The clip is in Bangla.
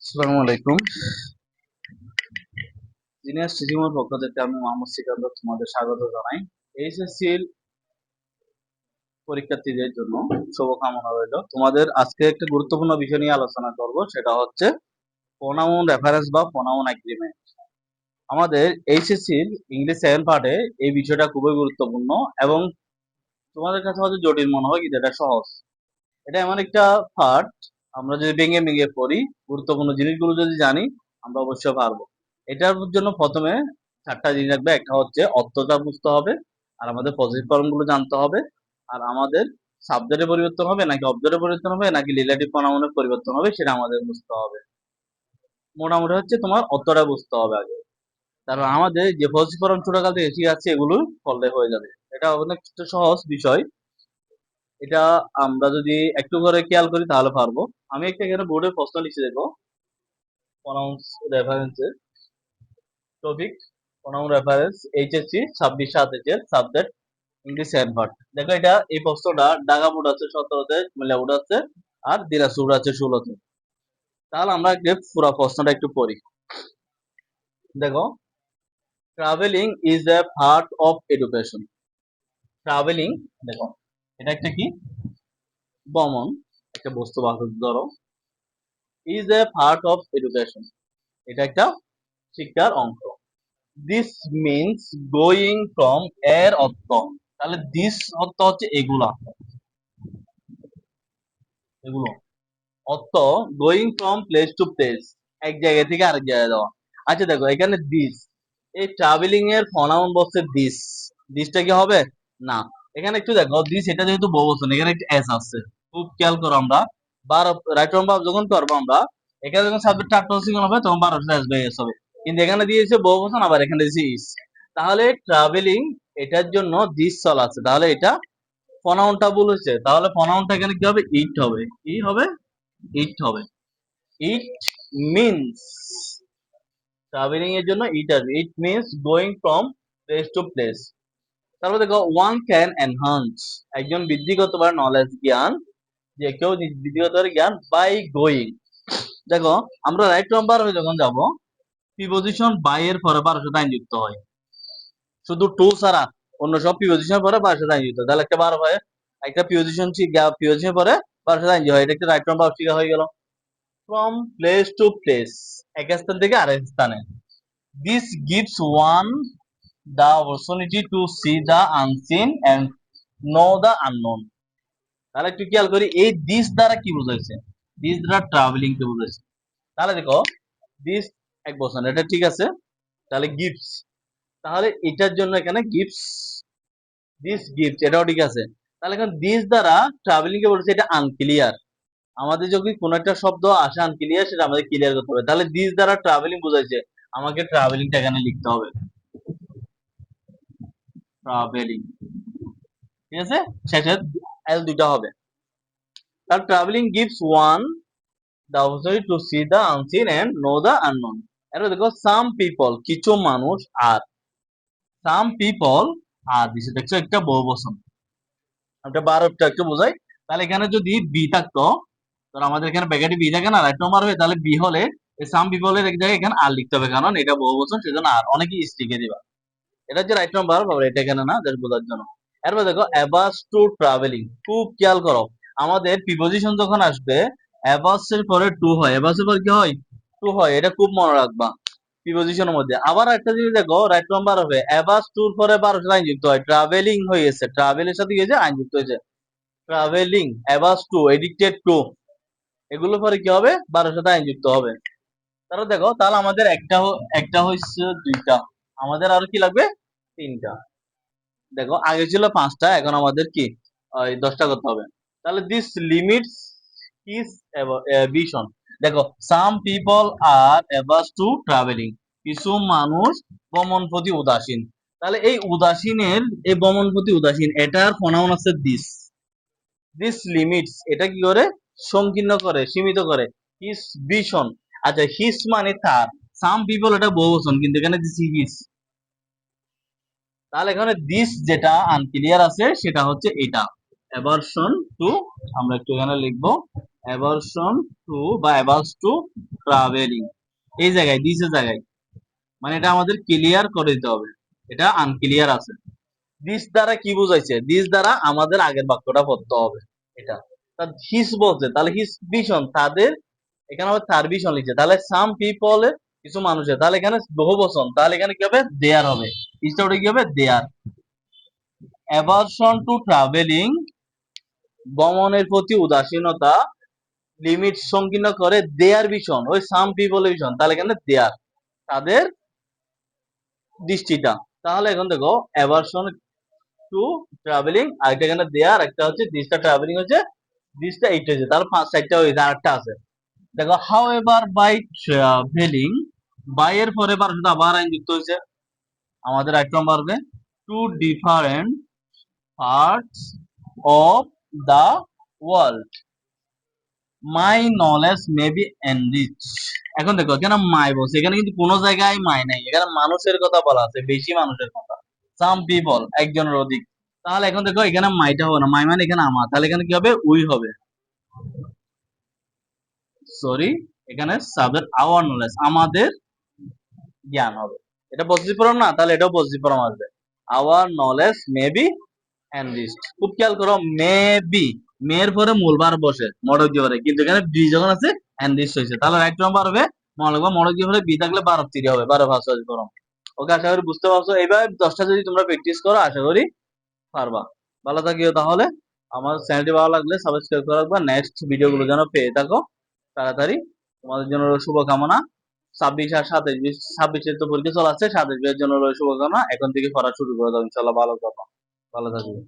আসসালামু আলাইকুম। জিনিয়াস টিচিংয়ের পক্ষ থেকে আমি মোহাম্মদ সিকান্দর তোমাদের স্বাগত জানাই। এইচএসসির পরীক্ষার্থীদের জন্য শুভকামনা রইল। তোমাদের আজকে একটা গুরুত্বপূর্ণ বিষয় নিয়ে আলোচনা করব, সেটা হচ্ছে প্রোনাউন রেফারেন্স বা প্রোনাউন এগ্রিমেন্ট। আমাদের এইচএসসির ইংলিশ সেকেন্ড পার্টে এই বিষয়টা খুবই গুরুত্বপূর্ণ এবং তোমাদের কাছে হয়তো জটিল মনে হয়, কিন্তু এটা সহজ। এটা এমন একটা পার্ট, আমরা যদি ভেঙে ভেঙে পড়ি, গুরুত্বপূর্ণ জিনিসগুলো যদি জানি, আমরা অবশ্যই পারবো। এটার জন্য প্রথমে চারটা জিনিস রাখবে। একটা হচ্ছে অর্থটা বুঝতে হবে, আর আমাদের পজিটিভ ফর্মগুলো জানতে হবে, আর আমাদের সাবজেক্টের পরিবর্তন হবে নাকি অবজেক্টের পরিবর্তন হবে নাকি রিলেটিভ প্রোনাউনের পরিবর্তন হবে, সেটা আমাদের বুঝতে হবে। মোটামুটি হচ্ছে তোমার অর্থটা বুঝতে হবে আগে। তারপর আমাদের যে পজিটিভ ফর্ম ছোটকাল থেকে শিখে আছে এগুলো করলে হয়ে যাবে। এটা অনেক সহজ বিষয়। এটা আমরা যদি একটু করে খেয়াল করি তাহলে পারবো। আমি একটা এখানে বোর্ডে প্রশ্ন লিখে দেবো। প্রনাউন্স রেফারেন্সের টপিক, প্রনাউন রেফারেন্স এইচএসসি 26/7 এর সাবজেক্ট ইংলিশ অ্যাডভার্ট। দেখো এটা এই প্রশ্নটা ঢাকা বোর্ড আছে 17তে, কুমিল্লা বোর্ড আছে, আর দিনাজপুর আছে 16তে। তাহলে আমরা পুরো প্রশ্নটা একটু পড়ি। দেখো, travelling is a part of education. Travelling, দেখো এটা একটা কি, ভ্রমণ, একটা বস্তু বাহক ধরো, is a part of education, এটা একটা শিক্ষার অংশ। দিস মিনস গোয়িং ফ্রম, এর অর্থ, তাহলে দিস অর্থ হচ্ছে এগুলা, এগুলো অর্থ going from place to place, এক জায়গা থেকে আরেক জায়গায় যাওয়া। আচ্ছা দেখো এখানে দিস, এই ট্রাভেলিং এর প্রনাউন বসছে দিস, দিসটা কি হবে না। এখানে একটু দেখো দিস, এটা যেহেতু বহুবচন, এখানে একটু এস আছে, খুব খেয়াল করো। আমরা বার রাইট ফর্ম ভার্ব যখন করবো আমরা, এখানে যখন সাবজেক্ট টার্টল হবে তখন বার এস বাই এস হবে, কিন্তু এখানে দিয়েছে বহুবচন, আবার এখানে দিয়েছে ইস। তাহলে ট্রাভেলিং, এটার জন্য দিস চল আছে, তাহলে এটা প্রনাউনটা ভুল হয়েছে। তাহলে প্রনাউনটা এখানে কি হবে, ইট হবে। কি হবে, ইট হবে। ইট মিনস, ট্রাভেলিং এর জন্য ইট আসবে, it means going from place to place. তারপর দেখো ওয়ান ক্যান এনহান্স, একজন বৃদ্ধিগত বা নলেজ জ্ঞান, যে কেউ বৃদ্ধিগত জ্ঞান বাই গোয়িং। দেখো আমরা রাইট নাম্বার হয়ে যখন যাব, প্রিপজিশন বাই এর পরে বারোশো আইন যুক্ত হয়, শুধু টু ছাড়া অন্য সব প্রিপজিশন পরে বারোশো আইন যুক্ত, তাহলে একটা বার হয়, একটা প্রিপজিশন পরে বারোশো আইন হয়, এটা একটা রাইট নাম্বার শিখা হয়ে গেল। ফ্রম প্লেস টু প্লেস, এক স্থান থেকে আরেক স্থানে। This gives one the opportunity to see the unseen and know the unknown. তাহলে একটু খেয়াল করি, এই দিস দ্বারা কি বোঝাইছে, দিস দ্বারা ট্রাভেলিং কে বোঝাইছে। তাহলে দেখো দিস এক বছর, এটা ঠিক আছে। তাহলে গিফটস, তাহলে এটার জন্য এখানে গিফটস, দিস গিফট, এটাও ঠিক আছে। তাহলে এখন দিস দ্বারা ট্রাভেলিং কে বলছে, এটা আনক্লিয়ার। আমাদের যদি কোনো একটা শব্দ আসে আনক্লিয়ার, সেটা আমাদের ক্লিয়ার করতে হবে। তাহলে দিস দ্বারা ট্রাভেলিং বোঝাইছে, আমাকে ট্রাভেলিংটা এখানে লিখতে হবে, ট্রাভেলিং। ঠিক আছে, শেষে এল দুইটা হবে। তার travelling gives one the opportunity to see the unseen and know the unknown. এরপর দেখো some people, কিছু মানুষ, আর some people আর দিছে, দেখছো একটা বহুবচন, একটা বারবটা একটু বোঝাই। তাহলে এখানে যদি বি থাকতো, ধর আমাদের এখানে ব্যাকেটে বি থাকে না, রাইট নাম্বার হবে, তাহলে বি হলে সাম পিপলের এক জায়গায় এখানে আর লিখতে হবে, কারণ এটা বহুবচন, সেজন্য আর অনেকেই স্টিকে দিবা। এটা হচ্ছে রাইট নাম্বার, এটা এখানে না, জাস্ট বোঝার জন্য। এরপর দেখো অ্যাবাস টু ট্রাভেলিং, খুব খেয়াল করো, আমাদের প্রিপজিশন যখন আসবে অ্যাবাস এর পরে টু হয়, অ্যাবাস এর পর কি হয়, টু হয়, এটা খুব মনে রাখবা প্রিপজিশনের মধ্যে। আবার একটা জিনিস দেখো, রাইট নাম্বার হবে অ্যাবাস টুর পরে 12 আইন যুক্ত হয়, ট্রাভেলিং হয়ে গেছে, ট্রাভেলের সাথে গিয়েছে আইন যুক্ত হয়েছে, travelling abuse to addicted to, এগুলো পরে কি হবে, 12 আইন যুক্ত হবে। তাহলে দেখো, তাহলে আমাদের একটা একটা হচ্ছে দুইটা, আমাদের আরো কি লাগবে, তিনটা। দেখো আগে ছিল 5টা, এখন আমাদের কি 10টা করতে হবে। তাহলে দিস লিমিটস হিজ ভিশন। দেখো সাম পিপল আর অ্যাভার্স টু ট্রাভেলিং, কিছু মানুষ ভ্রমণ প্রতি উদাসীন। তাহলে এই উদাসীনের, এই ভ্রমণ প্রতি উদাসীন, এটার প্রনাউন আছে দিস। দিস লিমিটস, এটা কি করে, সংকীর্ণ করে, সীমিত করে, হিজ ভিশন। আচ্ছা হিজ মানে তার, সাম পিপল এটা বহুবচন, কিন্তু এখানে দিস হিজ। তাহলে এখানে দিস যেটা আনক্লিয়ার আছে সেটা হচ্ছে এটা, অ্যাভারশন টু, আমরা একটু এখানে লিখবো অ্যাভারশন টু বা অ্যাভার্স টু ট্রাভেলিং, এই জায়গায় দিস এর জায়গায়, মানে এটা আমাদের ক্লিয়ার করে দিতে হবে, এটা আনক্লিয়ার আছে। দিস দ্বারা কি বুঝাইছে? দিস দ্বারা আমাদের আগের বাক্যটা পড়তে হবে এটা। হিস বলছে, তাহলে হিস ভীষণ তাদের, এখানে আবার তার ভীষণ লিখছে, তাহলে সাম পিপল কিছু মানুষের, তাহলে এখানে বহু বচন, তাহলে এখানে কি হবে? দেয়ার হবে। ইসটা ওটা কি হবে? দেয়ার। অ্যাভারশন টু ট্রাভেলিং, গমনের প্রতি উদাসীনতা, লিমিট সংকীর্ণ করে দেয়ার ভীষণ, ওই সাম পিপলের ভীষণ, তাহলে এখানে দেয়ার তাদের দৃষ্টিটা। তাহলে এখন দেখো অ্যাভারশন টু ট্রাভেলিং, আরেকটা এখানে দেয়ার, একটা হচ্ছে দিসটা ট্রাভেলিং হচ্ছে, দিসটা এইটা হচ্ছে, তাহলে 5-6টা হয়েছে, আরেকটা আছে। দেখো however by travelling, by এর পরে বার শুধু আবার আইন যুক্ত হয়েছে আমাদের এক নম্বর হবে to different parts of the world my knowledge may be enrich. এখন দেখো এখানে মাই বলছে, এখানে কিন্তু কোনো জায়গায় মাই নাই, এখানে মানুষের কথা বলা আছে, বেশি মানুষের কথা, সাম পিপল একজনের অধিক। তাহলে এখন দেখো এখানে মাইটা হবে না, মাই মানে এখানে আমার, তাহলে এখানে কি হবে? উই হবে। সরি, এখানে সাবজেক্ট আওয়ার নলেজ, আমাদের জ্ঞান হবে। এটা পজিটিভ ফর্ম না, তাহলে এটাও পজিটিভ ফর্ম আসবে। Hour knowledge may B enriched. খুব খেয়াল করো, মে বি, মেয়ের পরে মূল বার বসে মডক দিয়ে পারে, কিন্তু এখানে বি যখন আছে এনরিচড হয়েছে, তাহলে রাইট নাম্বার হবে মডক বা মডক দিয়ে পারে বি থাকলে 12 হবে, 12 ফর্ম। ওকে, আশা করি বুঝতে পারছো। এইবার 10টা যদি তোমরা প্র্যাকটিস করো আশা করি পারবা। ভালো থাকিও তাহলে। আমার চ্যানেলটি ভালো লাগলে সাবস্ক্রাইব করে রাখবা, নেক্সট ভিডিওগুলো যেন পেয়ে থাকো তাড়াতাড়ি। তোমাদের জন্য রইল শুভকামনা। 26 আর 27, 26-এর তো পরীক্ষা চলে আসছে, 27 এর জন্য রইল শুভকামনা। এখন থেকে পড়া শুরু করে দাও, ইনশাল্লাহ ভালো থাকো, ভালো থাকবে।